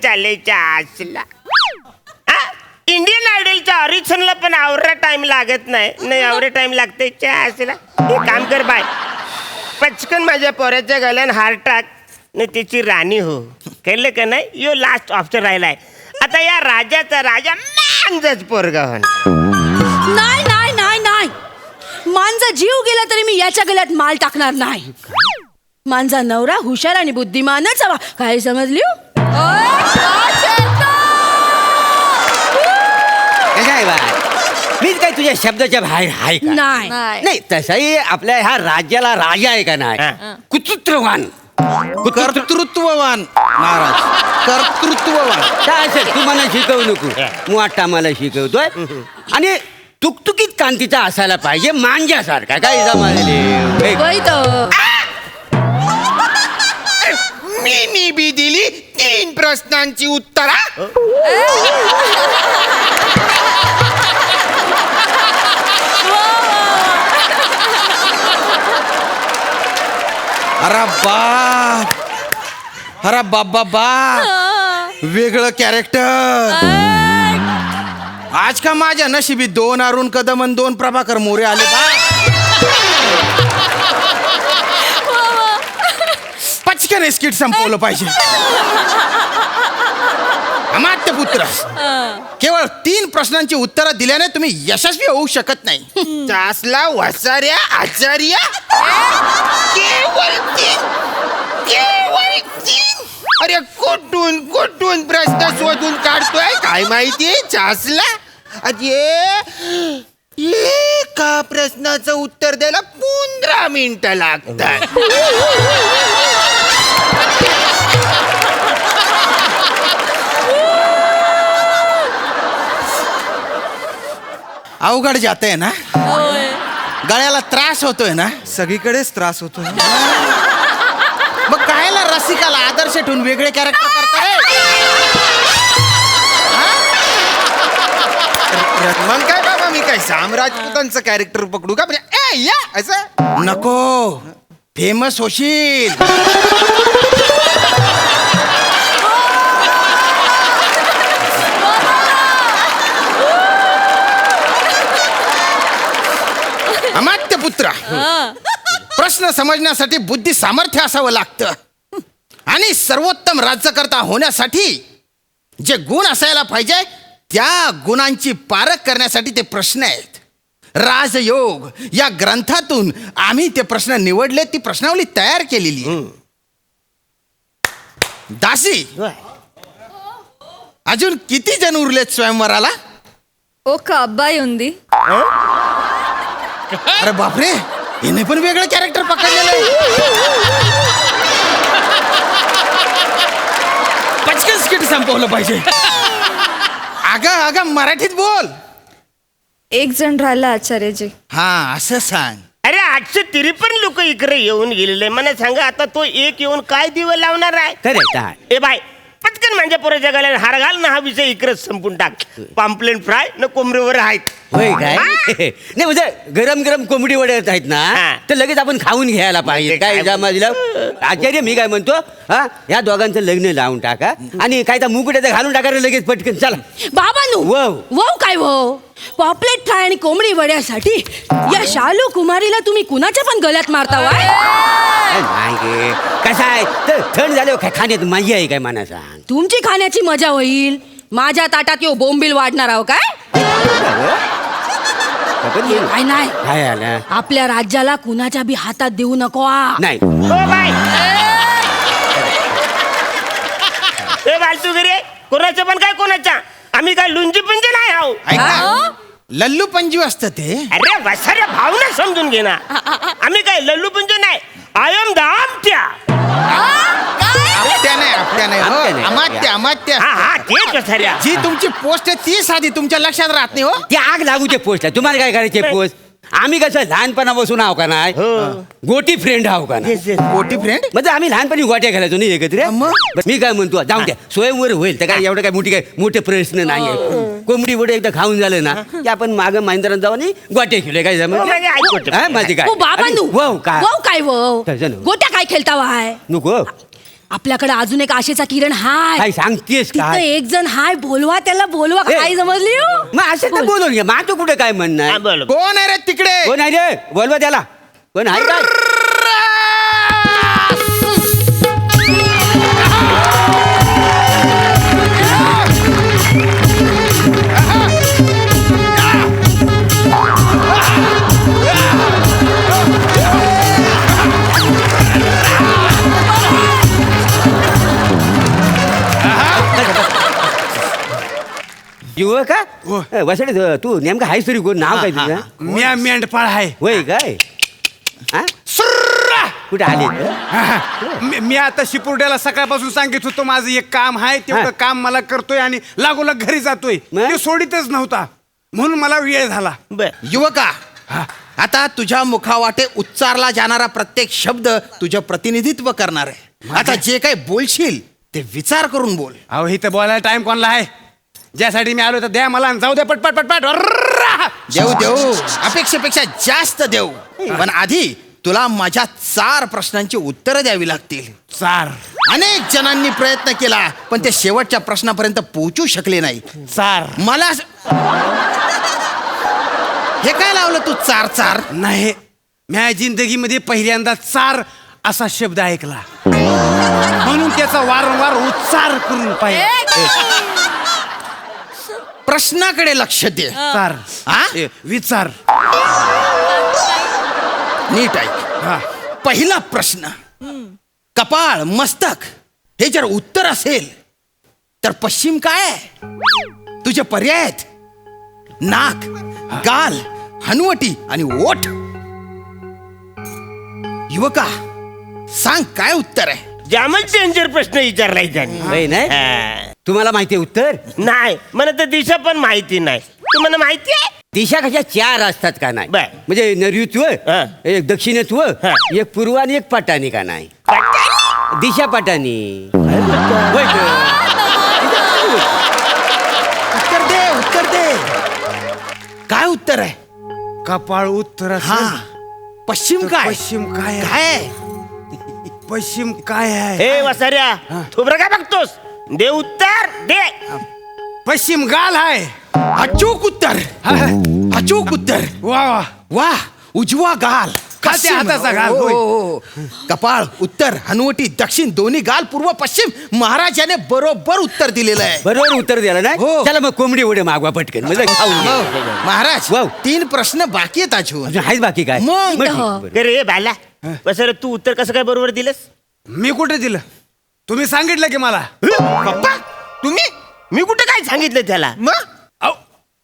चालले असला इंडियन आयडलच्या ऑरिजिनला पण आवरा टाइम लागत नाही आवरे टाइम लागते असला हे काम कर बाय पचकन माझ्या पोराच्या गल्यान हार टाक न त्याची राणी हो कळलं का नाही यो लास्ट ऑप्शन राहिलाय आता या राजाचा राजा मांजच पोरगा होणार नाही नाही नाही नाही मांजा जीव गेला तरी मी याच्या गल्यात माल टाकणार नाही मांजा नवरा हुशार आणि बुद्धिमानच हवा काय समजली मी काय तुझ्या शब्दाच्या बाहेर आहे का नाही नाही तसंही आपल्या ह्या राज्याला राजा आहे का नाही कुतुत्रवान कर्तृत्ववान महाराज कर्तृत्ववान काय असेल तू मला शिकवू नको वाटता मला शिकवतोय आणि तुकतुकीत कांतीचा असायला पाहिजे मांजासारखा काय जमालेले मी बी दिली 3 प्रश्नांची उत्तरा अरे बाप वेगळं कॅरेक्टर आज का माझ्या नशिबी 2 अरुण कदम आणि 2 प्रभाकर मोरे आले बा पचकन स्किट संपवलं पाहिजे अमात्य पुत्र केवळ 3 प्रश्नांची उत्तरं दिल्याने तुम्ही यशस्वी होऊ शकत नाही चासला वसाऱ्या आचार्य केवळ 3 अरे कुठून प्रश्न शोधून काढतोय काय माहिती चासला अरे एका प्रश्नाचं उत्तर द्यायला 15 मिनिटं लागतात अवघड जाते ना गळ्याला त्रास होतोय ना सगळीकडेच त्रास होतो मग कायला रसिकाला आदर्श ठेवून वेगळे कॅरेक्टर करताय मग काय बाबा मी काय राजपुतांचं कॅरेक्टर पकडू का म्हणजे या असं नको फेमस होशील अमात्य पुत्र प्रश्न समजण्यासाठी बुद्धी सामर्थ्य असावं लागतं आणि सर्वोत्तम राज्यकर्ता होण्यासाठी जे गुण असायला पाहिजे त्या गुणांची पारख करण्यासाठी ते प्रश्न आहेत राजयोग या ग्रंथातून आम्ही ते प्रश्न निवडले ती प्रश्नावली तयार केलेली दासी अजून किती जण उरलेत स्वयंवराला ఒక అబ్బాయి ఉంది अरे बापरे हिने पण वेगळं कॅरेक्टर पकडलेलं आहे पचकन स्किट संपवलं पाहिजे अगं मराठीत बोल एक जण राहिला आचार्यजी हा असं सांग अरे 853 लोक इकडे येऊन गेलेले मला सांगा आता तो एक येऊन काय दिवस लावणार आहे करेक्ट ए बाय पटकन माझ्या पोराच्या गल्याला हार घाल ना हा विषय इकडेच संपून टाक पाम्पलेट फ्राय न कोंबडीवर आहेत होय काय नाही म्हणजे गरम गरम कोंबडी वडे आहेत ना तर लगेच आपण खाऊन घ्यायला पाहिजे काय जमाजीला आचार्य मी काय म्हणतो हा या दोघांचं लग्न लावून टाका आणि काय त्या मुकुट्याचं घालून टाका लगेच पटकन चला बाबानू वव काय वव पॉपलेट फ्राय आणि कोंबडी वड्यासाठी या शालू कुमारीला तुम्ही कुणाच्या पण गल्यात मारता वाय नाही कसं आहे तर थंड झाले खाण्यात मजा आहे काय मना सांग तुमची खाण्याची मजा होईल माझ्या ताटात यो बोंबील वाढणार आहो काय काय नाही काय आलं आपल्या राज्याला कुणाच्या बी हातात देऊ नको नाही ए फालतू गिरे कोणाचं पण काय कोणाचा आम्ही काय लुंजी पुंजी नाही आहो ऐक ना, लल्लू पंजू असतं ते अरे वसाऱ्या भावना समजून घे ना आम्ही काय लल्लू पुंजी नाही आय एम द आमट्या आपल्या नाही हो. अमात्य हा तेच वसाऱ्या जी तुमची पोस्ट आहे ती साधी तुमच्या लक्षात राहत नाही हो ती आग लागू ते पोस्ट तुम्हाला काय करायचे पोस्ट आम्ही कसं लहानपणापासून आहो का नाही गोटी फ्रेंड आहो का नाही गोटी फ्रेंड म्हणजे आम्ही लहानपणी गोट्या घालायचो नाही एकत्र बस मी काय म्हणतो जाऊ द्या स्वयंवर होईल तर काय एवढं काय मोठे प्रश्न नाही कोंबडी वडे एकदा खाऊन झालं ना की आपण मागं महिंद्रात जाऊ आणि गोट्या खेळले काय जमत माझी काय बाबानू वव काय वव काय वव त्याचं नको. गोट्या काय खेळता वाय नको आपल्याकडे अजून एक आशेचा किरण हाय. काय सांगतेस तिथं काय एक जण हाय, बोलवा त्याला, बोलवा. ए, काय समजली हो? मग असं तर बोलून घ्या. माझं कुठे काय म्हणणं हा, आहे? बोल कोण आहे रे तिकडे? कोण आहे रे? बोलवा त्याला. कोण आहे काय? युवक का वसडे तू नेमका हायस तरी कोण नाव काय तुझं? म्या मेंढपाळ आहे. होय काय हा? कुठे आले? मी आता शिपुर्ड्याला सकाळपासून सांगित होतो माझं एक काम आहे तेवढं हा. काम मला करतोय आणि लागोलाग घरी जातोय. मग? ते सोडितच नव्हता म्हणून मला वेळ झाला. बर युवका, आता तुझ्या मुखावाटे उच्चारला जाणारा प्रत्येक शब्द तुझं प्रतिनिधित्व करणार आहे. आता जे काही बोलशील ते विचार करून बोल. अहो इथं बोलायला टाइम कोणला आहे? ज्यासाठी मी आलो तर द्या मला आणि जाऊ द्या पटपट पटपट. देऊ देऊ, अपेक्षेपेक्षा जास्त देऊ. पण आधी तुला माझ्या 4 प्रश्नांची उत्तरं द्यावी लागतील. चार अनेक जणांनी प्रयत्न केला पण ते शेवटच्या प्रश्नापर्यंत पोहोचू शकले नाही. चार मला हे काय लावलं तू 4 नाही, म्या जिंदगीमध्ये पहिल्यांदा चार असा शब्द ऐकला म्हणून त्याचा वारंवार उच्चार करून पाहिजे. प्रश्नाकडे लक्ष दे. चार हा? विचार. नीट ऐक. हा. पहिला प्रश्न, कपाळ मस्तक हे जर उत्तर असेल तर पश्चिम काय आहे? तुझे पर्याय आहेत नाक, गाल, हनुवटी आणि ओठ. युवका, सांग काय उत्तर आहे? जामच डेंजर प्रश्न विचारलाय त्यांनी. होय नाही हा. तुम्हाला माहिती आहे उत्तर? नाही मला तर दिशा पण माहिती नाही. तुम्हाला माहिती आहे? दिशा कशा 4 असतात का नाही? बर. म्हणजे नैऋत्य, हा. एक दक्षिणत्व, हा. एक पूर्व आणि एक पाटाणी का नाही? दिशा पाटाणी. होय ग. उत्तर दे, उत्तर दे. काय उत्तर आहे? कपाळ उत्तर हा. असेल पश्चिम तर काय? पश्चिम काय आहे? काय आहे? पश्चिम काय आहे? हे वसाऱ्या थोबरं काय बघतोस? दे उत्तर दे. पश्चिम गाल आहे. अचूक उत्तर. अचूक उत्तर. वा वा. वा, उजवा गाल. खात्या हाताचा गाल, हो, होय. हो, हो. कपाळ उत्तर, हनुवटी दक्षिण, दोन्ही गाल पूर्व पश्चिम. महाराजाने बरोबर उत्तर दिलेलं आहे. बरोबर उत्तर द्यायला नाही. हो. चला मग कोंबडी उडे मागवा पटकन म्हणजे खाऊन हो. घ्या. महाराज वाव. 3 प्रश्न बाकी आहेत अजून. अजून आहेच बाकी काय? मग. बरं, ठीक, बरं. अरे हे बाला वसाऱ्या तू उत्तर कसं काय बरोबर दिलंस? मी कुठे दिलं? तुम्ही सांगितलं की मला. पप्पा तुम्ही? मी कुठे काय सांगितलं त्याला? मग अहो,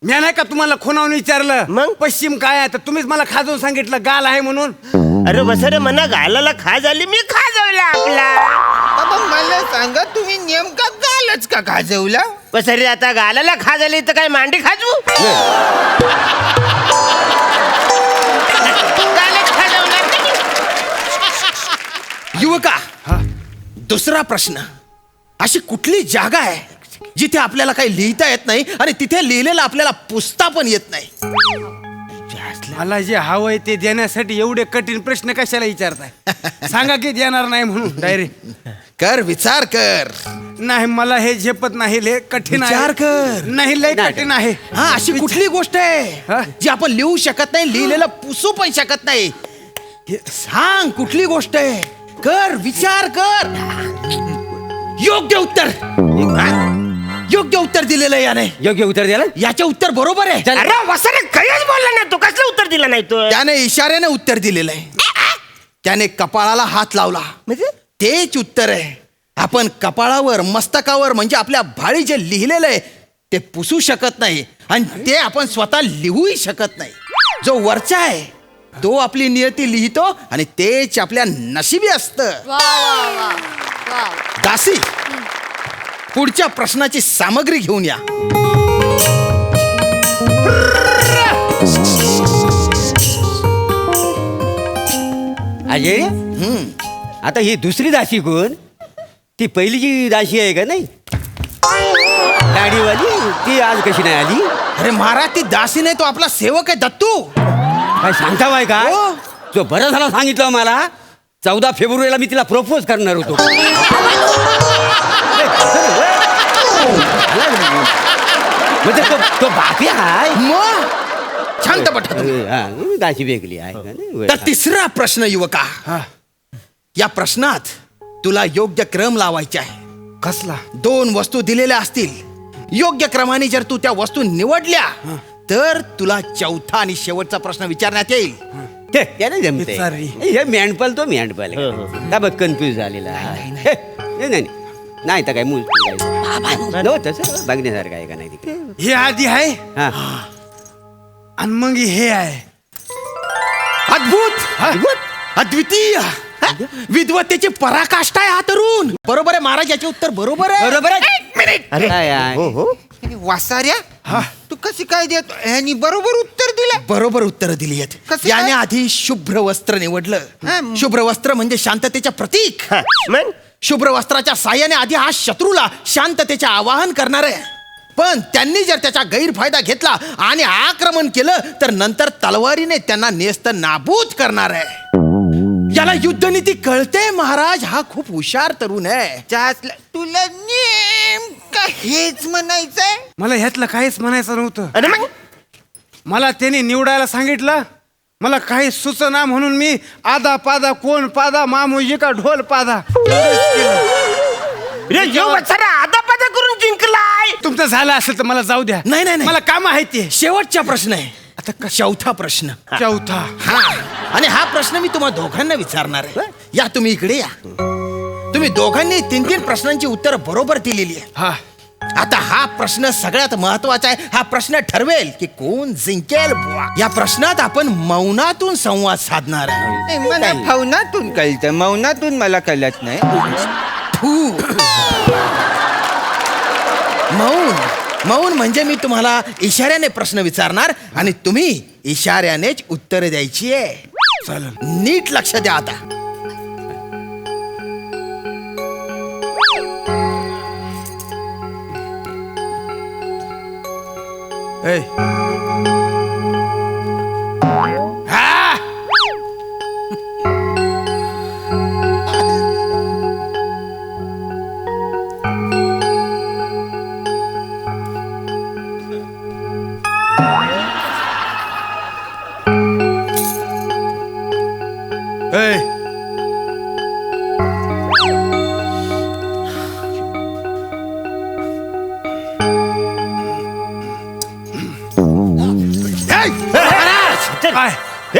मी नाही का तुम्हाला खुणावून विचारलं मग? पश्चिम काय आहे तर तुम्हीच मला खाजवून सांगितलं गाल आहे म्हणून. अरे वसाऱ्या मना गालाला खा झाली मी खाजवला आपला. बाबा मला सांगा तुम्ही नेमका गालच का गाजवला? वसाऱ्या आता गालाला खा झाली तर काय मांडी खाजवू? गालच खाजवणार नाही. युवका, दुसरा प्रश्न, अशी कुठली जागा आहे जिथे आपल्याला काही लिहिता येत नाही आणि तिथे लिहिलेलं आपल्याला पुसता पण येत नाही? मला जे हवंय ते देण्यासाठी एवढे कठीण प्रश्न कशाला विचारताय? सांगा की देणार नाही म्हणून डायरेक्ट. कर, विचार कर. नाही मला हे झेपत नाही, लय कठीण आहे. विचार कर. नाही लय कठीण आहे. हा, अशी कुठली गोष्ट हा? आहे जी आपण लिहू शकत नाही, लिहिलेलं पुसू पण शकत नाही? हे सांग कुठली गोष्ट आहे? कर, विचार कर. योग्य उत्तर. योग्य उत्तर दिलेलं आहे याने. योग्य उत्तर द्यायला याचे उत्तर बरोबर आहे. चल. अरे वसाऱ्या काहीच बोलला नाही तू. कसलं उत्तर दिलं नाही तू? त्याने इशाऱ्याने उत्तर दिलेलं आहे. त्याने कपाळाला हात लावला म्हणजे तेच उत्तर आहे. आपण कपाळावर, मस्तकावर म्हणजे आपल्या भाळी जे लिहिलेलं आहे ते पुसू शकत नाही आणि ते आपण स्वतः लिहूही शकत नाही. जो वरचा आहे तो आपली नियती लिहितो आणि तेच आपल्या नशिबी असतं. दासी, पुढच्या प्रश्नाची सामग्री घेऊन या. अजय आता ही दुसरी दासी कोण? ती पहिली जी दासी आहे का नाही गाडीवाली, ती आज कशी नाही आली? अरे महाराज, ती दासी नाही, तो आपला सेवक आहे दत्तू. काय सांगता बाय का? हो. जो बरं झाला सांगितलं मला. 14 फेब्रुवारीला मी तिला प्रपोज करणार होतो. म्हणजे तो बापी आहे मग शांत बठा तुम्ही. गाशी वेगळी आहे का नाही? तर तिसरा प्रश्न युवका, या प्रश्नात तुला योग्य क्रम लावायचा आहे. कसला? 2 वस्तू दिलेल्या असतील, योग्य क्रमाने जर तू त्या वस्तू निवडल्या तर तुला चौथा आणि शेवटचा प्रश्न विचारण्यात येईल. त्याने जमते बिचारी. हे मेंढपाल तो मेंढपाल का बघ कन्फ्युज झालेला आहे. नाही नाही नाही तर काय मूल तसं बघण्यासारखं आहे का नाही तिकडे. हे आधी आहे हा. आणि मग हे आहे. अद्भुत, अद्वितीय, विद्वत्तेची पराकाष्ठा आहे हा तरुण. बरोबर आहे महाराज, याचे उत्तर बरोबर आहे. बरोबर आहे. एक मिनिट. काय आहे? हो हो वासाऱ्या तू कशी काय देतो ह्यानी बरोबर उत्तर दिलं. बरोबर उत्तर दिली आहेत. कसं याने काय? आधी शुभ्र वस्त्र हा, निवडलं. शुभ्र वस्त्र म्हणजे शांततेच्या प्रतीक. हा, मग शुभ्र वस्त्राच्या साह्याने आधी हा शत्रूला शांततेचे आवाहन करणार आहे. पण त्यांनी जर त्याचा गैरफायदा घेतला आणि आक्रमण केलं तर नंतर तलवारीने त्यांना नेस्त नाबूद करणार आहे. याला युद्धनीती कळते महाराज. हा खूप हुशार तरुण आहे. तुला नेमकं हेच म्हणायचंय. मला ह्यातलं काहीच म्हणायचं नव्हतं. आणि मग मला त्याने निवडायला सांगितलं, मला काही सुचना म्हणून मी आदा पादा कोण पादा मामोजी का ढोल पादा रे यो वत्सरा आदापादा करून जिंकलाय. तुमचं झालं असेल तर मला जाऊ द्या. नाही, नाही, नाही. मला काम आहे ते. शेवटचा प्रश्न आहे. आता चौथा प्रश्न. चौथा. हा, आणि हा प्रश्न मी तुम्हा दोघांना विचारणार आहे. या तुम्ही इकडे या. तुम्ही दोघांनी 3 प्रश्नांची उत्तर बरोबर दिलेली आहे. हा. आता हा प्रश्न सगळ्यात महत्वाचा आहे. हा प्रश्न ठरवेल की कोण जिंकेल बुवा. या प्रश्नात आपण मौनातून संवाद साधणार आहे. मला फौनातून कळतं, मौनातून मला कळत नाही. फू. मौन, मौन म्हणजे मी तुम्हाला इशाऱ्याने प्रश्न विचारणार आणि तुम्ही इशाऱ्यानेच उत्तर द्यायची आहे. चालेल. नीट लक्ष द्या आता. ए. हा. ए. काय?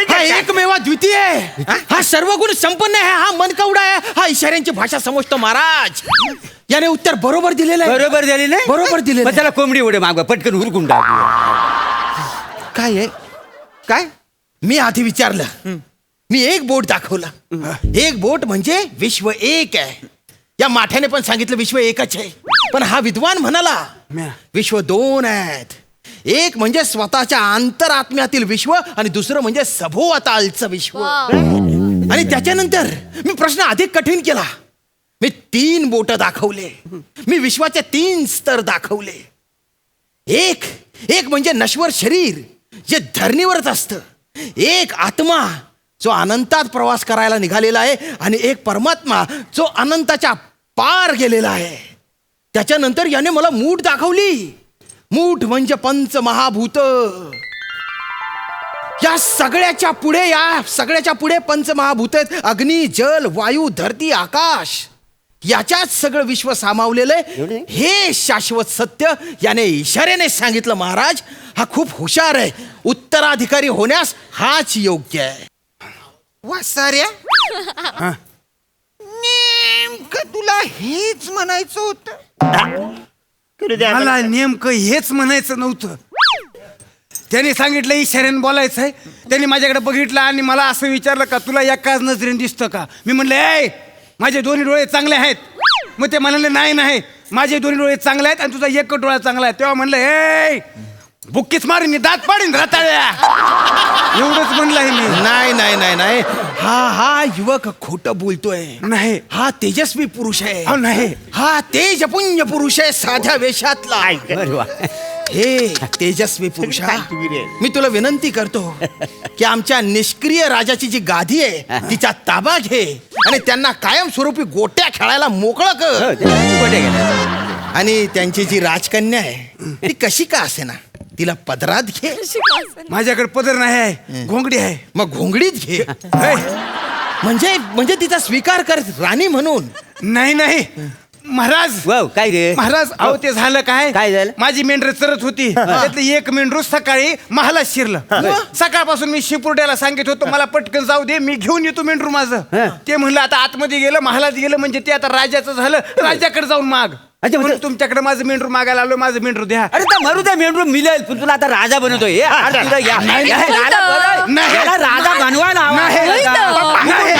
हा एकमेवा द्वितीय आहे. हा सर्व गुण संपन्न आहे. हा मनकवडा आहे. हा इशाऱ्यांची भाषा समजतो महाराज. याने उत्तर बरोबर दिलेलं आहे. बरोबर झाली नाही. बरोबर दिलेलं मग त्याला कोंबडी उडे मागवा पटकन हुरकून टाकू. काय आहे? काय मी आधी विचारलं. मी एक बोट दाखवला. एक बोट म्हणजे विश्व एक आहे. या माठ्याने पण सांगितलं विश्व एकच आहे. पण हा विद्वान म्हणाला विश्व 2 आहेत. एक म्हणजे स्वतःच्या अंतरात्म्यातील विश्व आणि दुसरं म्हणजे सभोवतालचं विश्व. आणि त्याच्यानंतर मी प्रश्न अधिक कठीण केला. मी 3 बोट दाखवले. मी विश्वाचे 3 स्तर दाखवले. एक म्हणजे नश्वर शरीर जे धरणीवरच असतं. एक आत्मा जो अनंतात प्रवास करायला निघालेला आहे आणि एक परमात्मा जो अनंताच्या पार गेलेला आहे. त्याच्यानंतर याने मला मूठ दाखवली. मूठ म्हणजे पंचमहाभूत. या सगळ्याच्या पुढे पंचमहाभूत आहेत. अग्नी, जल, वायू, धरती, आकाश. याच्यात सगळं विश्व सामावलेलं आहे. हे शाश्वत सत्य याने इशाऱ्याने सांगितलं महाराज. हा खूप हुशार आहे. उत्तराधिकारी होण्यास हाच योग्य आहे. वासाऱ्या नेमकं तुला हेच म्हणायचं होतं. करू द्या मला नेमकं हेच म्हणायचं नव्हतं. त्याने सांगितलं इशाऱ्याने बोलायचं आहे. त्यांनी माझ्याकडे बघितलं आणि मला असं विचारलं का तुला एकाच नजरेने दिसतं का. मी म्हणलं ए माझे 2 डोळे चांगले आहेत. मग ते म्हणाले नाही माझे 2 डोळे चांगले आहेत आणि तुझा एक डोळा चांगला आहे. तेव्हा म्हणलं ए बुक्कीच मारीन दात पाडीन रताळ्या. एवढंच म्हणलं आहे मी. नाही. हा युवक खोटं बोलतोय. नाही. हा तेजस्वी पुरुष आहे. अहो, नाही. हा तेजपुंज पुरुष आहे साध्या वेशातला. बरं वा. हे तेजस्वी पुरुष. मी तुला विनंती करतो की आमच्या निष्क्रिय राजाची जी गादी आहे तिचा ताबा घे आणि त्यांना कायमस्वरूपी गोट्या खेळायला मोकळं कर. हो, ते कुठे गेलं? आणि त्यांची जी राजकन्या आहे ती कशी का असे ना तिला पदरात घे. माझ्याकडे पदर नाही आहे, घोंगडी आहे. मग घोंगडीत घे. हे, म्हणजे तिचा स्वीकार कर राणी म्हणून. नाही नाही महाराज. वाव, काय रे महाराज अहो ते झालं काय काय झालं? माझी मेंढर चरत होती त्यातलं एक मेंढरू सकाळी महालात शिरलं. सकाळपासून मी शिपुर्ड्याला सांगित होतो मला पटकन जाऊ दे, मी घेऊन येतो मेंढरू माझं. ते म्हणलं आता आतमध्ये गेलं, महालात गेलं म्हणजे ते आता राजाचं झालं, राजाकडे जाऊन माग. अच्छा, म्हणून तुमच्याकडे माझं मेंढरू मागायला आलो, माझं मेंढरू द्या. अरे तर मरू द्या, मेंढरू मिळेल पण तुला आता राजा बनवतोय. नाही, राजा बनवायला हवा नाही. आहे. नाही.